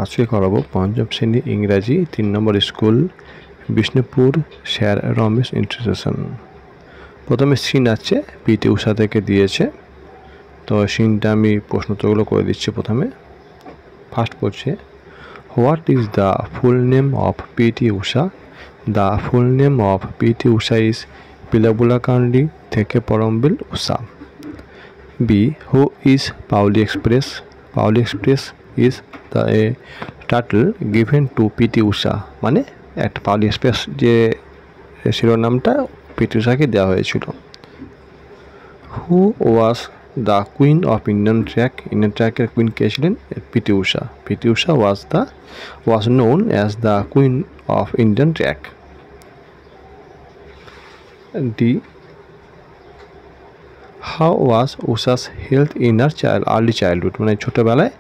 আজকে করাবো পঞ্চম শ্রেণী ইংরাজি 3 নম্বর school Bishnupur sir Ramesh introduction. প্রথমে সিন আছে, পিটি উষা থেকে দিয়েছে, তো সিনটা আমি প্রশ্নোত্তরগুলো করে দিচ্ছি। প্রথমে ফার্স্ট পড়ছে, what is the full name of PT Usha? The full name of PT Usha is Pilavullakandi Thekkeparambil Usha. B, who is Payyoli express? Payyoli express is the a title given to PT Usha, মানে একটা পাউলি এক্সপ্রেস যে শিরোনামটা পিটি উষাকে দেওয়া হয়েছিল। Who was the queen of Indian track? Indian ট্র্যাকের queen কে ছিলেন? PT Usha. PT Usha was known as the queen of Indian track. D, how was Usha's health in her early childhood? মানে ছোটোবেলায়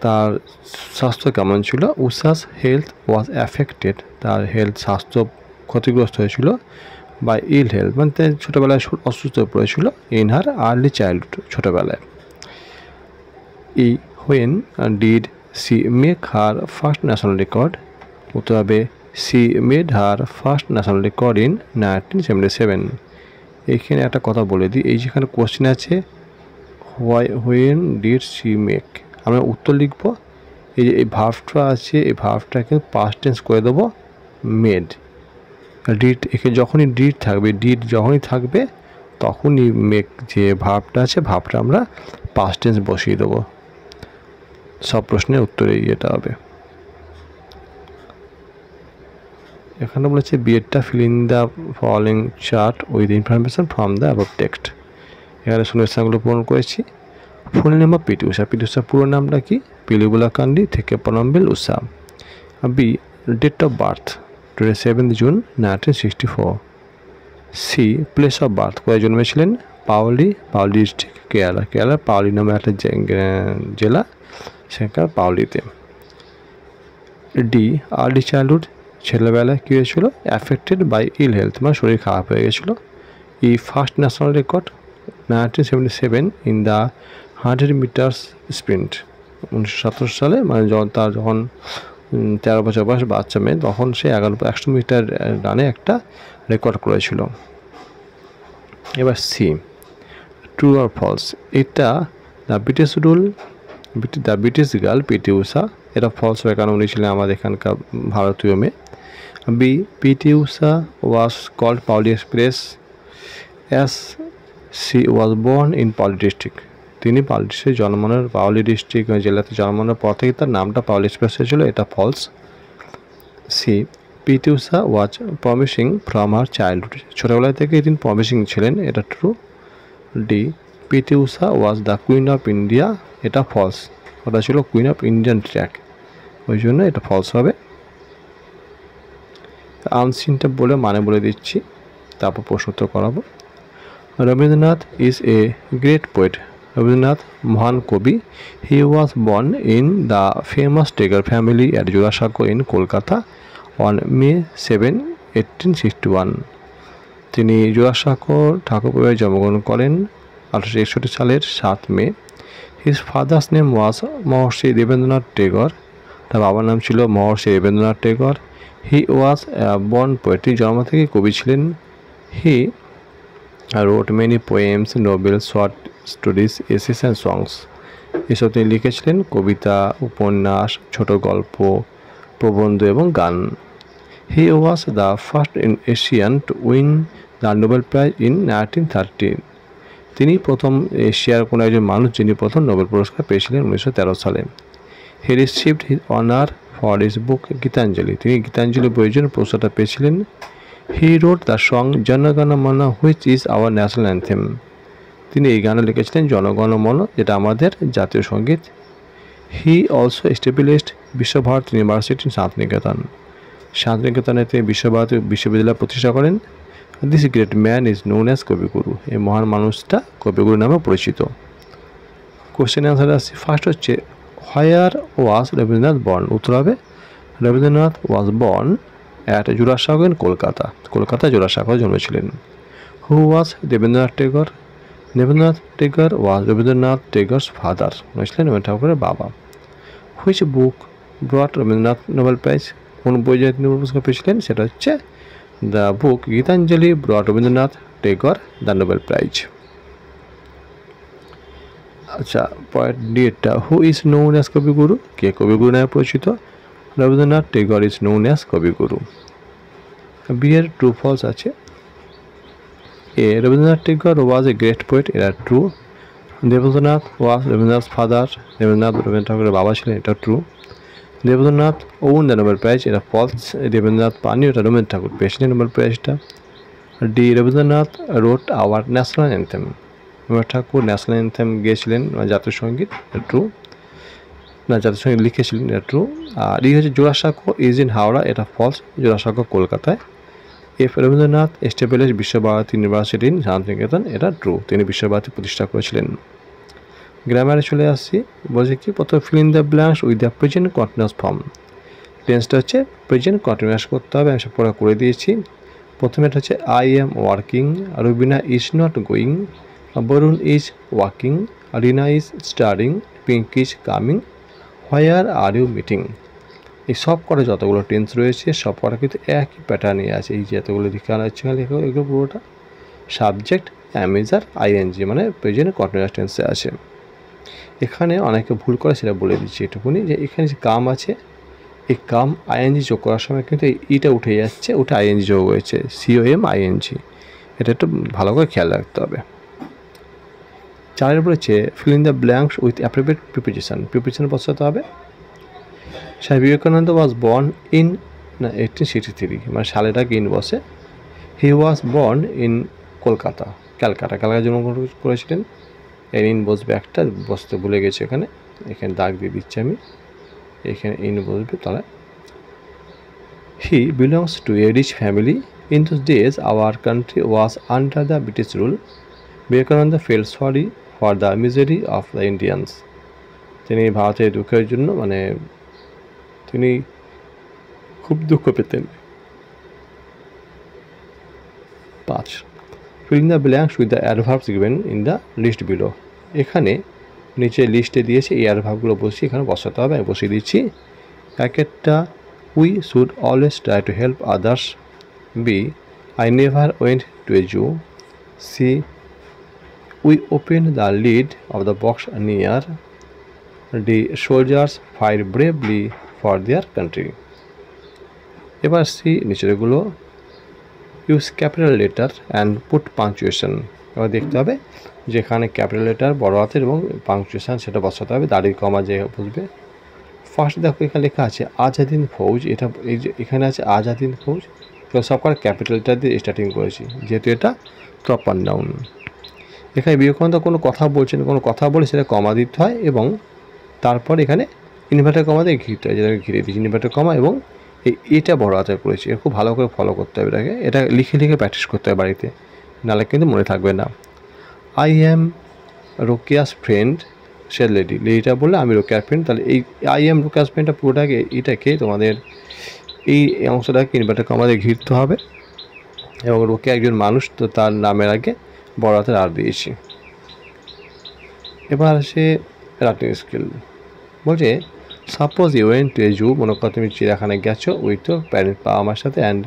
তার স্বাস্থ্য কেমন ছিল? উষাস হেলথ ওয়াজ অ্যাফেক্টেড, তার স্বাস্থ্য ক্ষতিগ্রস্ত হয়েছিল। বাই ইল হেলথ, মানে ছোটোবেলায় অসুস্থ হয়ে পড়েছিল। ইন হার আর্লি চাইল্ডহুড, ছোটোবেলায়। E, when did she make her first national record? উত্তর হবে she made her first national record in 1977। এইখানে একটা কথা বলে দিই, এই যেখানে কোশ্চেন আছে হোয়েন ডিড সি মেক, আমরা উত্তর লিখব। এই যে এই ভার্বটা আছে, এই ভার্বটাকে পাস্ট টেন্স করে দেবো মেড। ডিড, এখানে যখনই ডিড থাকবে, যখনই থাকবে তখনই মেক যে ভার্বটা আছে, ভার্বটা আমরা পাস্ট টেন্স বসিয়ে দেবো। সব প্রশ্নের উত্তরে এটা হবে। এখানে বলেছে বিএডটা fill in the following chart with information from the above text. এখানে শূন্যস্থানগুলো পূরণ করেছি। Full name of PT Usha? PT উষার পুরো নামটা কি? Pilavullakandi Thekkeparambil Usha. B, date of birth 27 June 1964। C, place of birth, কোথায় জন্মেছিলেন? পাউলি ডিস্ট্রিক্ট, কেরালা পাউলি নামে একটা জেলা, সেখানকার পাউলিতে। ডি, আর্লি চাইল্ডহুড, ছেলেবেলায় কী হয়েছিল? অ্যাফেক্টেড বাই ইল হেলথ, মানে শরীর খারাপ হয়ে গেছিলো। E, first national record 1977 in the 100 metres sprint, 1917 সালে, মানে তার যখন 13 বছর বয়স বাচ্চা মেয়ে, তখন সে 100 মিটার রানে একটা রেকর্ড করেছিল। এবার সি, ট্রু আর ফলস, এটা দ্য ব্রিটিশ গার্ল পিটি উষা, এটা ফলস হয়, কারণ উনি ছিলেন আমাদের এখানকার ভারতীয় মেয়ে। B, PT Usha was called Payyoli express as she was born in Payyoli district, তিনি পাউলি ডিস্ট্রিক্টে জন্মানোর, পাউলি ডিস্ট্রিক্ট জেলাতে জন্মানোর পর থেকে তার নামটা পাউলি এক্সপ্রেস হয়েছিল, এটা false. C, PT Usha was promising from her childhood, ছোটোবেলায় থেকে তিনি প্রমিসিং ছিলেন, এটা true. D, PT Usha was the queen of India, এটা ফলস, ওটা ছিল কুইন অফ ইন্ডিয়ান ট্র্যাক, ওই জন্য এটা ফলস হবে। আনসিনটা বলে মানে বলে দিচ্ছি, তারপর প্রশ্ন উত্তর করাবো। Rabindranath is a great poet, Rabindranath মহান কবি। He was born in the famous Tagore family at Jorasanko in Kolkata on May 7, 1861। তিনি জোড়াসাঁকো ঠাকুর পরিবারে জন্মগ্রহণ করেন 1861 সালের 7 মে। হিজ ফাদার্স নেম ওয়াজ মহর্ষি দেবেন্দ্রনাথ টেগর, তার বাবার নাম ছিল মহর্ষি দেবেন্দ্রনাথ টেগর। হি ওয়াজ বর্ন পোয়েট, তিনি জন্ম থেকে কবি ছিলেন। হি wrote many poems, novels, short stories, essays and songs, এসব তিনি লিখেছিলেন, কবিতা, উপন্যাস, ছোট গল্প, প্রবন্ধ এবং গান। He was the first Asian to win the Nobel prize in 1913, তিনি প্রথম এশিয়ার কোনো একজন মানুষ যিনি প্রথম নোবেল পুরস্কার পেয়েছিলেন 1913 সালে। হি received his honour for his book Gitanjali, তিনি গীতাঞ্জলি বইয়ের জন্য পুরস্কারটা পেয়েছিলেন। হি রোট দ্য সং জনগণ মন which is our national anthem, তিনি এই গানে লিখেছিলেন জনগণ মন, যেটা আমাদের জাতীয় সঙ্গীত। He also established Visvabharati university Santiniketan, শান্তিনিকেতনে তিনি বিশ্বভারতী বিশ্ববিদ্যালয় প্রতিষ্ঠা করেন। This great man is known as Kaviguru, এই মহান মানুষটা কবিগুরু নামে পরিচিত। কোশ্চেন অ্যান্সার আসছে, ফার্স্ট হচ্ছে হোয়ার ওয়াজ রবীন্দ্রনাথ বর্ন? উত্তর হবে Rabindranath was born at Jorasanko in Kolkata, Kolkata Jorasanko জন্মেছিলেন। Who was Debendranath Tagore? Debendranath Tagore was Rabindranath Tagore's father, ছিলেন রবীন্দ্রনাথ ঠাকুরের বাবা। Which book brought Rabindranath Nobel prize? কোন বই জন্য তিনি পুরস্কার পেয়েছিলেন? সেটা হচ্ছে the book Gitanjali brought Rabindranath Tagore the Nobel prize. আচ্ছা, পয়েন্ট ডিটা, who is known as Kaviguru? কে কবিগুরু নামে পরিচিত? Rabindranath Tagore is known as Kaviguru. বিয়ের ট্রু ফলস আছে। A, Rabindranath Tagore was a great poet, এটা true. Debendranath was Rabindranath father, Rabindranath ঠাকুরের বাবা ছিলেন, এটা true. Debendranath won the Nobel prize, এটা ফলস। দেবেন্দ্রনাথ পাননি, এটা রবীন্দ্রনাথ ঠাকুর পেয়েছিলেন নোবেল প্রাইজটা। D, Rabindranath wrote our national anthem, Rabindranath Thakur national anthem গেয়েছিলেন, জাতীয় সঙ্গীত, এটা ট্রু। না, জাতীয় সঙ্গীত লিখেছিলেন, এটা ট্রু। আর ই হচ্ছে জোড়াসাঁকো ইজ ইন হাওড়া, এটা ফলস, জোড়াসাঁকো কলকাতায়। F, Rabindranath establish Visvabharati university in Santiniketan, এটা ট্রু, তিনি বিশ্বভারতী প্রতিষ্ঠা করেছিলেন। গ্রামারে চলে আসছি, বলছে কি প্রথমে fill in the blanks with the present continuous form. টেন্সটা হচ্ছে প্রেজেন্ট কন্টিনিউয়াস করতে হবে, আমি সব পড়া করে দিয়েছি। প্রথমে এটা হচ্ছে I am working, Rubina is not going, Varun is walking, Rina is studying, pink is coming, where are you meeting. এই সব কটা যতগুলো টেন্স রয়েছে সব কটা কিন্তু একই প্যাটার্নে আছে। এই যে এতগুলো লেখা হচ্ছে এগুলো পুরোটা সাবজেক্ট অ্যামেজার আইএনজি, মানে প্রেজেন্ট কন্টিনিউয়াস টেন্সে আছে। এখানে অনেকে ভুল করে, সেটা বলে দিচ্ছি এটুকুনি, যে এখানে যে কাম আছে, এই কাম আইএনজি যোগ করার সময় কিন্তু ইটা উঠে যাচ্ছে, ওটা আইএনজি যোগ হয়েছে, সিওএম আইএনজি, এটা একটু ভালো করে খেয়াল রাখতে হবে। চারের বলেছে feel in the blanks with appropriate preposition, preposition বসাতে হবে। স্বামী বিবেকানন্দ ওয়াজ বর্ন ইন 1863, মানে সালেটাকে ইন বসে। He was born in Kolkata, Calcutta জন্মগ্রহণ করেছিলেন। এর ইন বসবে, একটা বসতে ভুলে গেছে এখানে, এখানে দাগ দিয়ে দিচ্ছি আমি, এখানে ইন বসবে তাহলে। He belongs to a rich family, in those days our country was under the British rule. Vivekananda felt sorry for the misery of the Indians, তিনি ভারতের দুঃখের জন্য, মানে তিনি খুব দুঃখ পেতেন। 5, fill in the blanks with the adverbs given in the list below. এখানে নিচে লিস্টে দিয়েছে, এই অ্যাডভার্বগুলো বসিয়ে এখানে বসাতে হবে, আমি বসিয়ে দিচ্ছি। একটা, we should always try to help others. B, I never went to a zoo. C, we open the lid of the box near. D, soldiers fight bravely for their country. এবার সি, নিচেরগুলো use capital letter and put punctuation. এবার দেখতে হবে যেখানে capital letter বড় হাতের এবং punctuation সেটা বসাতে হবে, দাড়ির কমা যে বুঝবে। ফার্স্ট দেখো এখানে লেখা আছে আজাদিন ফৌজ, এটা এই যে এখানে আছে আজাদিন ফৌজ, তো সব কটা ক্যাপিটাল লেটার দিয়ে স্টার্টিং করেছি, যেহেতু এটা প্রপার নাউন। এখানে বিবেকানন্দ কোনো কথা বলছেন, কোনো কথা বলে সেটা কমা দিতে হয়, এবং তারপর এখানে ইনভার্টার কমা দিয়ে ঘিরতে হয়, যেটাকে ঘিরে দিচ্ছি ইনভার্টার কমা, এবং এটা বড় হাতে করেছি। খুব ভালো করে ফলো করতে হবে এটাকে, এটা লিখে লিখে প্র্যাকটিস করতে হবে বাড়িতে, নাহলে কিন্তু মনে থাকবে না। আই অ্যাম রোকেয়াস ফ্রেন্ড, সে লেডি, লেডিটা বললে আমি রোকেয়ার ফ্রেন্ড, তাহলে এই আই অ্যাম রোকেয়াস ফ্রেন্ডটা পুরোটাকে এটাকে তোমাদের এই অংশটাকে ইনভার্টার কমা দিয়ে ঘিরতে হবে, এবং রোকে একজন মানুষ, তো তার নামের আগে বড় হাতের আর দিয়েছি। এবার আসে রাইটিং স্কিল, বলছে suppose you went to a জু, মনে করো তুমি চিড়িয়াখানায় গেছো উইথ ইউর প্যারেন্ট, বাবা আমার সাথে, and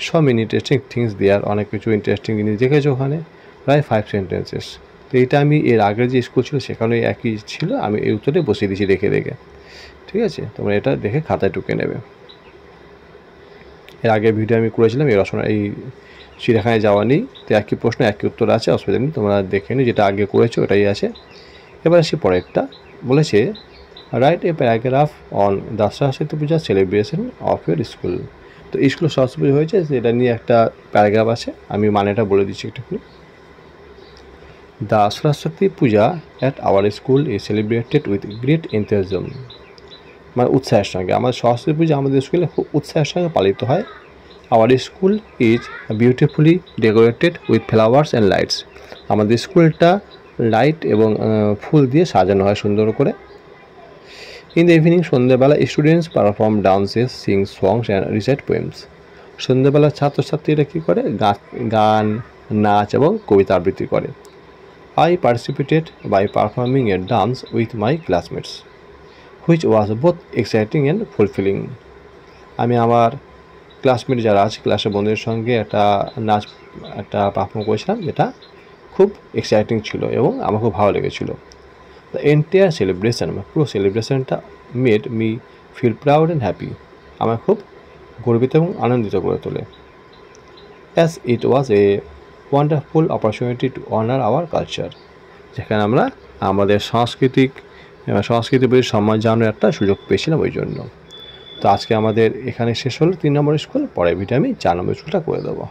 so many interesting things there, অনেক কিছু ইন্টারেস্টিং জিনিস দেখেছো ওখানে, প্রায় 5 সেন্টেন্সেস। তো এটা আমি এর আগের যে স্কুল ছিল সেখানে একই ছিল, আমি এই উত্তরে বসিয়ে দিয়েছি দেখে দেখে, ঠিক আছে? তোমরা এটা দেখে খাতায় টুকে নেবে। এর আগের ভিডিও আমি করেছিলাম এই রচনা, এই চিড়িয়াখানায় যাওয়া নেই, তো একই প্রশ্ন একই উত্তর আছে, অসুবিধা নেই, তোমরা দেখে নিও, যেটা আগে করেছো ওটাই আছে। এবার আসি পরেরটা, বলেছে write a paragraph on the Saraswati Puja celebration of your school. তো স্কুলে সরস্বতী পুজো হয়েছে, সেটা নিয়ে একটা প্যারাগ্রাফ আছে, আমি মানেটা বলে দিচ্ছি একটুখানি। The Saraswati Puja at our school is celebrated with great enthusiasm, মানে উৎসাহের সঙ্গে। আমাদের সরস্বতী পূজা আমাদের স্কুলে খুব উৎসাহের সঙ্গে পালিত হয়। Our school is beautifully decorated with flowers and lights, আমাদের স্কুলটা লাইট এবং ফুল দিয়ে সাজানো হয় সুন্দর করে। ইন দ্য ইভিনিং, সন্ধ্যেবেলা, students perform dances, Singh songs and recite poems. সন্ধ্যেবেলা ছাত্রছাত্রীরা কী করে? গান, নাচ এবং কবিতা আবৃত্তি করে। I participated by performing a dance with my classmates. which was both exciting and fulfilling. আমি আমার ক্লাসমেট যারা আছে ক্লাসের বন্ধুদের সঙ্গে একটা পারফর্ম করেছিলাম, যেটা খুব এক্সাইটিং ছিল এবং আমার খুব ভালো লেগেছিল। দ্য এন্টায়ার সেলিব্রেশন, পুরো সেলিব্রেশনটা made me feel proud and happy, আমার খুব গর্বিত এবং আনন্দিত করে তোলে। As it was a wonderful opportunity to honour our culture, যেখানে আমরা আমাদের সংস্কৃতির প্রতি সম্মান জানানোর একটা সুযোগ পেয়েছিলাম ওই জন্য। তো আজকে আমাদের এখানে শেষ হলো 3 নম্বর স্কুল। পরের ভিডিও আমি 4 নম্বর স্কুলটা করে দেবো।